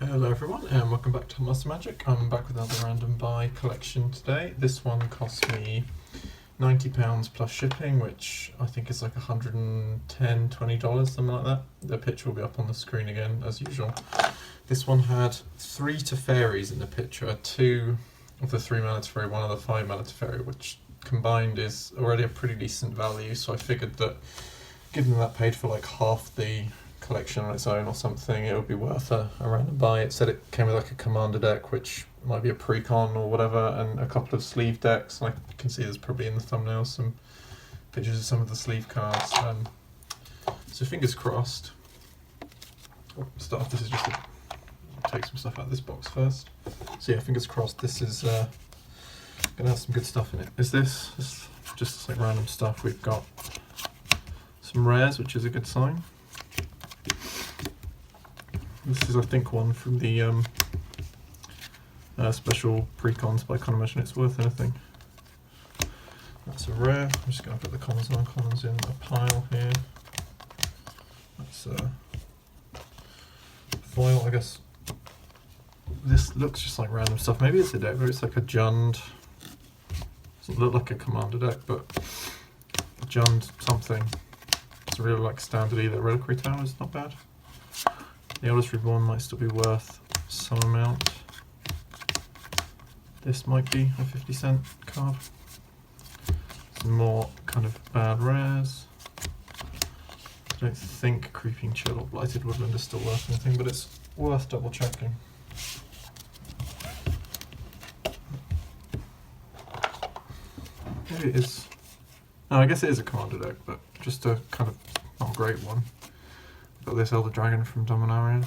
Hello everyone and welcome back to Master Magic. I'm back with another random buy collection today. This one cost me £90 plus shipping, which I think is like $110, $20, something like that. The picture will be up on the screen again as usual. This one had 3 Teferis in the picture, 2 of the 3 mana Teferi, 1 of the 5 mana Teferi, which combined is already a pretty decent value, so I figured that given that paid for like half the collection on its own or something, it would be worth a random buy. It said it came with like a commander deck, which might be a precon or whatever, and a couple of sleeve decks. And I can see there's probably in the thumbnail some pictures of some of the sleeve cards. So fingers crossed. Start off, this is just take some stuff out of this box first. So yeah, fingers crossed this is gonna have some good stuff in it. Is this just like random stuff? We've got some rares, which is a good sign. This is, I think, one from the special precons, but I can't imagine it's worth anything. That's a rare. I'm just going to put the commons and uncommons in a pile here. That's a foil, I guess. This looks just like random stuff. Maybe it's a deck, maybe it's like a Jund. Doesn't look like a commander deck, but a Jund something. It's really like standard either. Reliquary Tower is not bad. The Eldest Reborn might still be worth some amount. This might be a 50-cent card. Some more kind of bad rares. I don't think Creeping Chill or Blighted Woodland is still worth anything, but it's worth double checking. Maybe it is. No, I guess it is a commander deck, but just a kind of not great one. Got this Elder Dragon from Dominarian.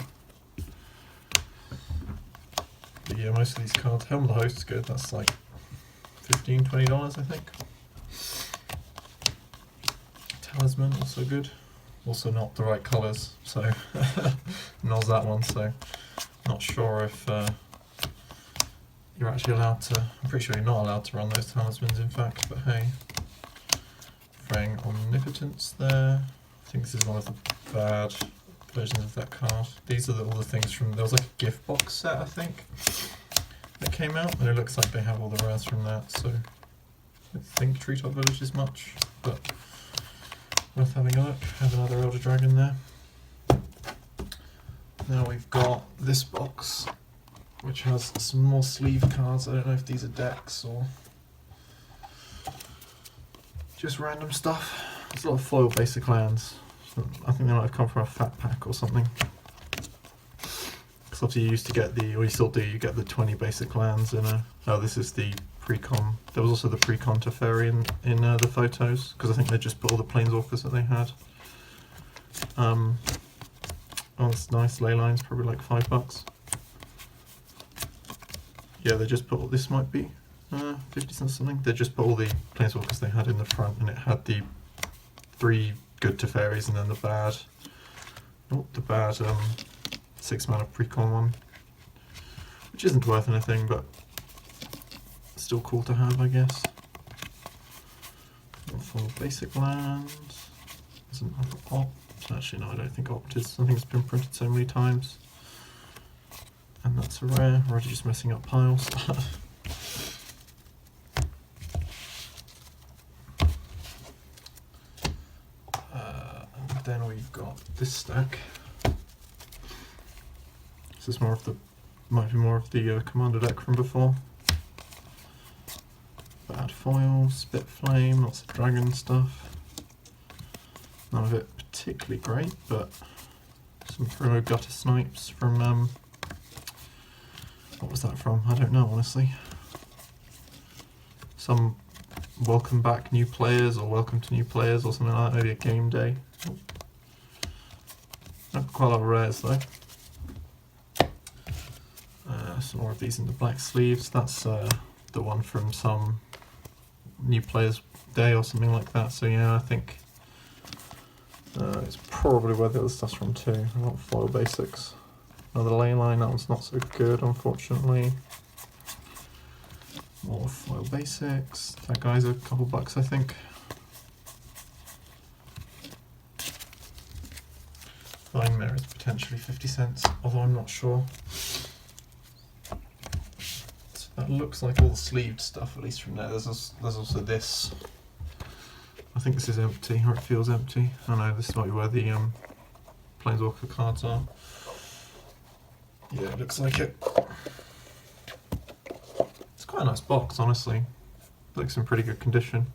But yeah, most of these cards. Helm of the Host is good, that's like $15, $20 I think. Talisman, also good. Also not the right colours, so nulls that one, so not sure if you're actually allowed to. I'm pretty sure you're not allowed to run those talismans in fact, but hey. Fraying Omnipotence there. I think this is one of the bad versions of that card. These are all the things from, there was like a gift box set I think that came out, and it looks like they have all the rares from that, so I think Treetop Village is much, but worth having a look. Have another Elder Dragon there. Now we've got this box which has some more sleeve cards. I don't know if these are decks or just random stuff. There's a lot of foil basic lands. I think they might have come from a fat pack or something. Because obviously you used to get the, or you still do, you get the 20 basic lands in a... Oh, this is the precon. There was also the precon Teferi in the photos, because I think they just put all the Planeswalkers that they had. Oh, that's nice. Ley lines, probably like $5. Yeah, they just put, this might be 50 cents something. They just put all the Planeswalkers they had in the front, and it had the 3 good Teferis and then the bad, 6 mana precon one, which isn't worth anything, but still cool to have, I guess. For basic lands, there's another Opt. Actually, no, I don't think Opt is. I think it's been printed so many times, and that's a rare. Already just messing up piles. Then we've got this stack. This is more of the, might be more of the commander deck from before. Bad foil, Spit Flame, lots of dragon stuff. None of it particularly great, but some Primo Gutter Snipes from, what was that from? I don't know, honestly. Some welcome back new players, or welcome to new players, or something like that, maybe a game day. Quite a lot of rares though. Some more of these in the black sleeves. That's the one from some new players day or something like that. So yeah, I think it's probably where the other stuff's from too. I want foil basics. Another ley line, that one's not so good unfortunately. More foil basics. That guy's a couple bucks I think. Divine Mirror is potentially 50 cents, although I'm not sure. So that looks like all the sleeved stuff, at least from there. There's also this. I think this is empty, or it feels empty. I know this might be where the Planeswalker cards are. Yeah, it looks like it. It's quite a nice box, honestly. Looks in pretty good condition.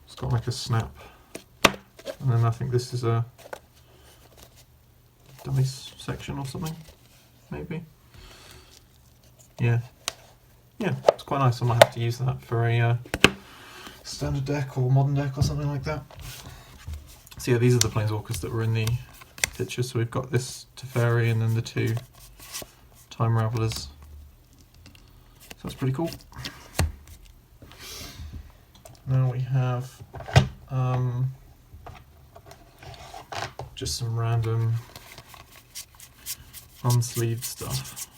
It's got like a snap. And then I think this is a dice section or something, maybe. Yeah. Yeah, it's quite nice. I might have to use that for a standard deck or modern deck or something like that. So yeah, these are the Planeswalkers that were in the picture. So we've got this Teferi and then the two Time Ravelers. So that's pretty cool. Now we have just some random unsleeved stuff.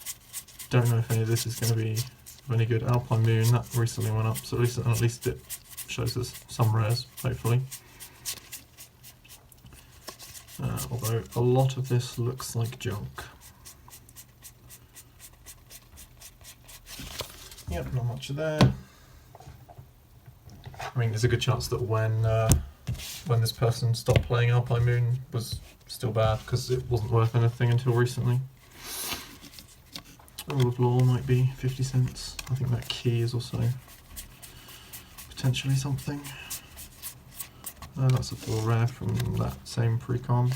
Don't know if any of this is going to be of any good. Alpine Moon, that recently went up, so at least it shows us some rares, hopefully. Although a lot of this looks like junk. Yep, not much there. I mean, there's a good chance that when this person stopped playing Alpine Moon was still bad because it wasn't worth anything until recently. Rule of Law might be 50 cents. I think that key is also potentially something. That's a full rare from that same pre-con.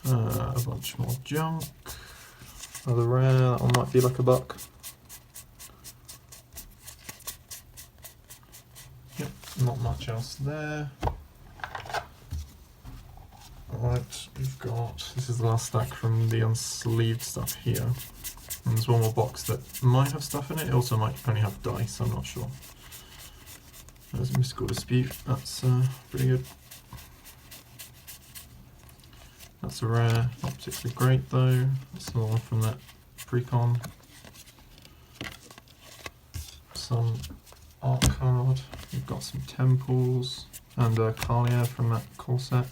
A bunch more junk. Another rare, that one might be like $1. Yep, not much else there. Right, we've got, this is the last stack from the unsleeved stuff here. And there's one more box that might have stuff in it. It also might only have dice, I'm not sure. There's a Mystical Dispute, that's pretty good. That's a rare, not particularly great though. That's the one from that pre-con. Some art card. We've got some Temples and Kalia from that core set.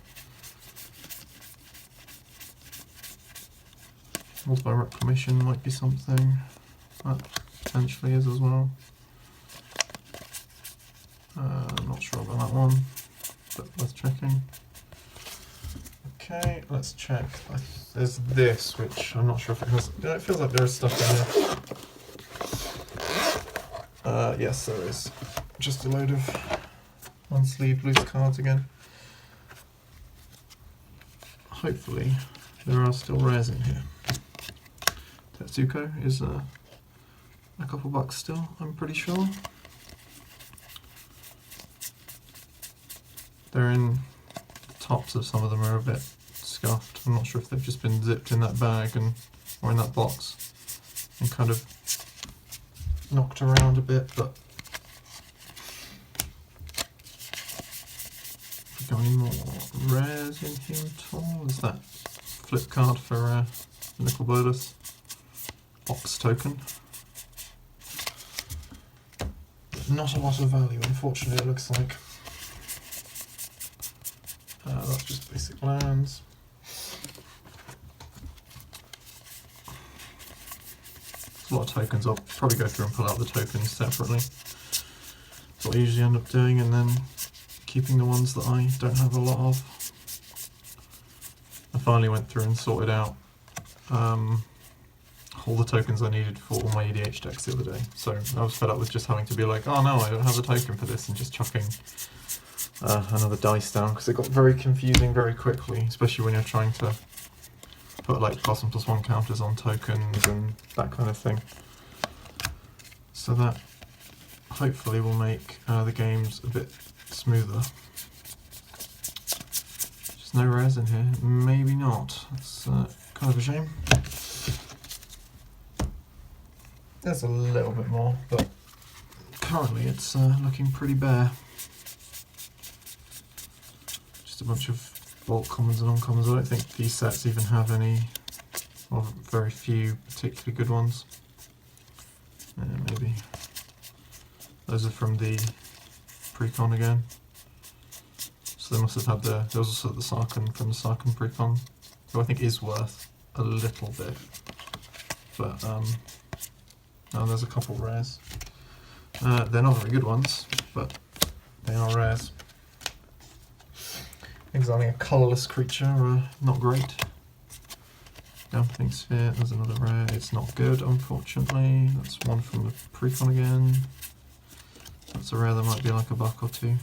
Multiple Reclamation might be something. That potentially is as well. I'm not sure about that one, but worth checking. Okay, let's check. There's this, which I'm not sure if it has. It feels like there is stuff in here. Yes, there is. Just a load of unsleeved loose cards again. Hopefully, there are still rares in here. Tetsuko is a couple bucks still, I'm pretty sure. They're in, the tops of some of them are a bit scuffed. I'm not sure if they've just been zipped in that bag or in that box and kind of knocked around a bit, but have we got any more rares in here at all? Is that flip card for Nicol Bolas? Box token. Not a lot of value, unfortunately, it looks like. That's just basic lands. There's a lot of tokens. I'll probably go through and pull out the tokens separately. That's what I usually end up doing, and then keeping the ones that I don't have a lot of. I finally went through and sorted out all the tokens I needed for all my EDH decks the other day. So I was fed up with just having to be like, oh no, I don't have a token for this, and just chucking another dice down, because it got very confusing very quickly, especially when you're trying to put like +1/+1 counters on tokens and that kind of thing. So that hopefully will make the games a bit smoother. Just no rares in here, maybe not. That's kind of a shame. There's a little bit more, but currently it's looking pretty bare. Just a bunch of bulk commons and uncommons. I don't think these sets even have any, or very few particularly good ones. Maybe Those are from the Precon again. So they must have had there was also the Sarkhan from the Sarkhan Precon, who I think is worth a little bit. But oh, there's a couple rares. They're not very good ones, but they are rares. Exiling a colourless creature, not great. Damping Sphere, there's another rare. It's not good, unfortunately. That's one from the Precon again. That's a rare that might be like a buck or two.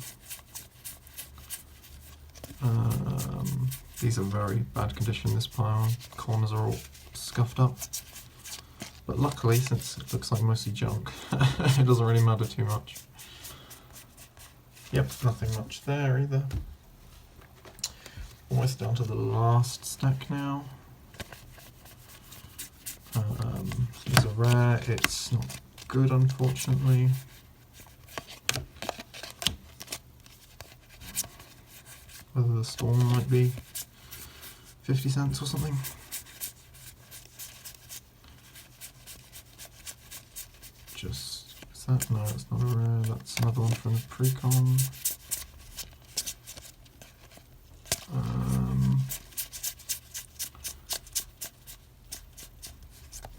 These are very bad condition, this pile. Corners are all scuffed up. But luckily, since it looks like mostly junk, it doesn't really matter too much. Yep, nothing much there either. Almost down to the last stack now. It's a rare, it's not good unfortunately. Whether the Storm might be 50 cents or something. Just, is that? No, it's not a rare, that's another one from the Precon.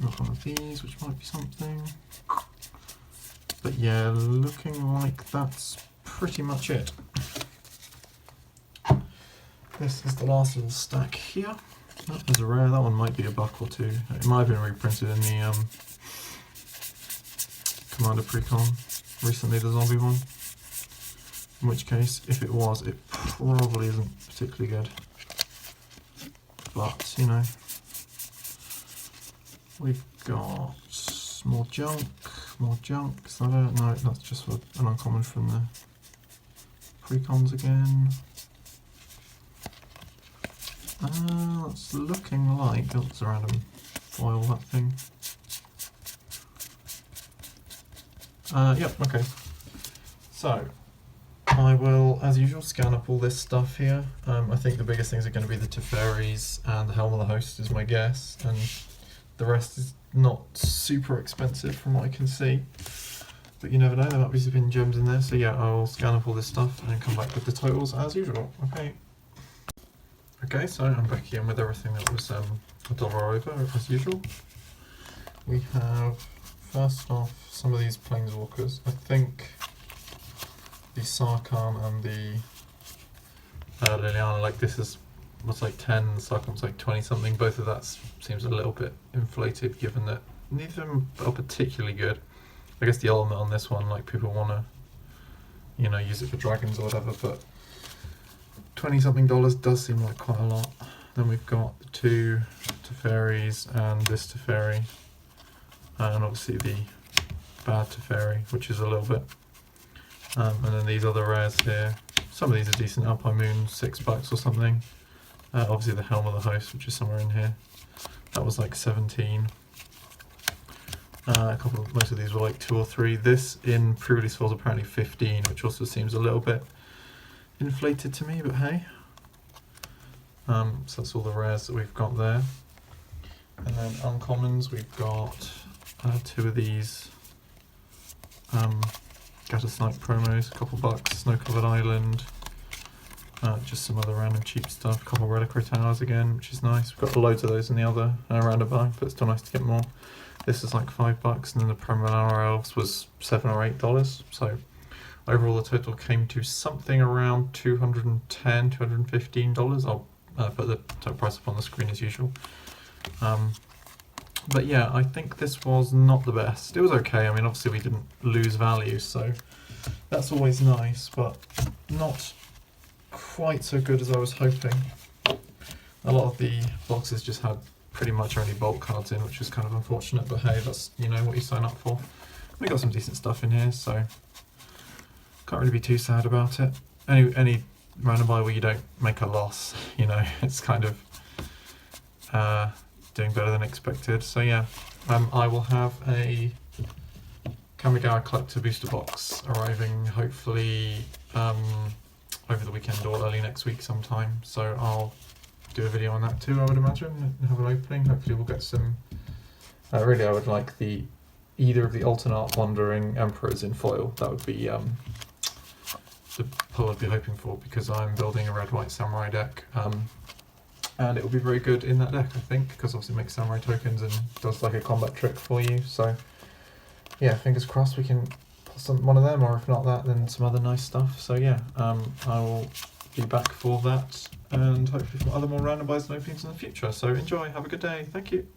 Not one of these, which might be something. But yeah, looking like that's pretty much it. This is the last little stack here. Oh, there's a rare, that one might be a buck or two. It might have been reprinted in the Commander Precon recently, the zombie one. In which case, if it was, it probably isn't particularly good. But, you know, we've got more junk, is that it? No, that's just an uncommon from the Precons again. That's looking like, oh, it's a random foil, that thing. Yep, okay. So, I will, as usual, scan up all this stuff here. I think the biggest things are going to be the Teferis and the Helm of the Host is my guess, and the rest is not super expensive from what I can see. But you never know, there might be some gems in there. So yeah, I'll scan up all this stuff and then come back with the totals as usual. Okay, so I'm back again with everything that was $1 over as usual. We have, first off, some of these Planeswalkers. I think the Sarkhan and the Liliana, like this is was like 10, the Sarkhan's like 20 something. Both of that seems a little bit inflated given that neither of them are particularly good. I guess the ultimate on this one, like people want to, you know, use it for dragons or whatever, but $20 something does seem like quite a lot. Then we've got the two Teferis and this Teferi, and obviously the bad Teferi, which is a little bit. And then these other rares here. Some of these are decent. Alpine Moon, $6 or something. Obviously the Helm of the Host, which is somewhere in here. That was like 17. Most of these were like 2 or 3. This in pre-release was apparently 15, which also seems a little bit inflated to me, but hey. So that's all the rares that we've got there. And then uncommons, we've got 2 of these Gatter Snipe promos, a couple bucks, Snow Covered Island, just some other random cheap stuff, a couple Reliquary Towers again, which is nice. We've got loads of those in the other roundabout, but it's still nice to get more. This is like $5, and then the promo Hour Elves was $7 or $8. So overall, the total came to something around $210, $215. I'll put the total price up on the screen as usual. But yeah, I think this was not the best. It was okay. I mean, obviously we didn't lose value, so that's always nice, but not quite so good as I was hoping. A lot of the boxes just had pretty much only bulk cards in, which is kind of unfortunate, but hey, that's, you know, what you sign up for. We got some decent stuff in here, so can't really be too sad about it. Any random buy where you don't make a loss, you know, it's kind of doing better than expected. So yeah, I will have a Kamigawa Collector booster box arriving hopefully over the weekend or early next week sometime. So I'll do a video on that too, I would imagine, and have an opening. Hopefully we'll get some. Really, I would like the either of the alternate Wandering Emperors in foil. That would be the pull I'd be hoping for, because I'm building a red-white samurai deck, and it will be very good in that deck, I think, because obviously it makes samurai tokens and does like a combat trick for you. So yeah, fingers crossed we can pull one of them, or if not that, then some other nice stuff. So yeah, I will be back for that, and hopefully for other more random buys and openings in the future. So enjoy, have a good day, thank you.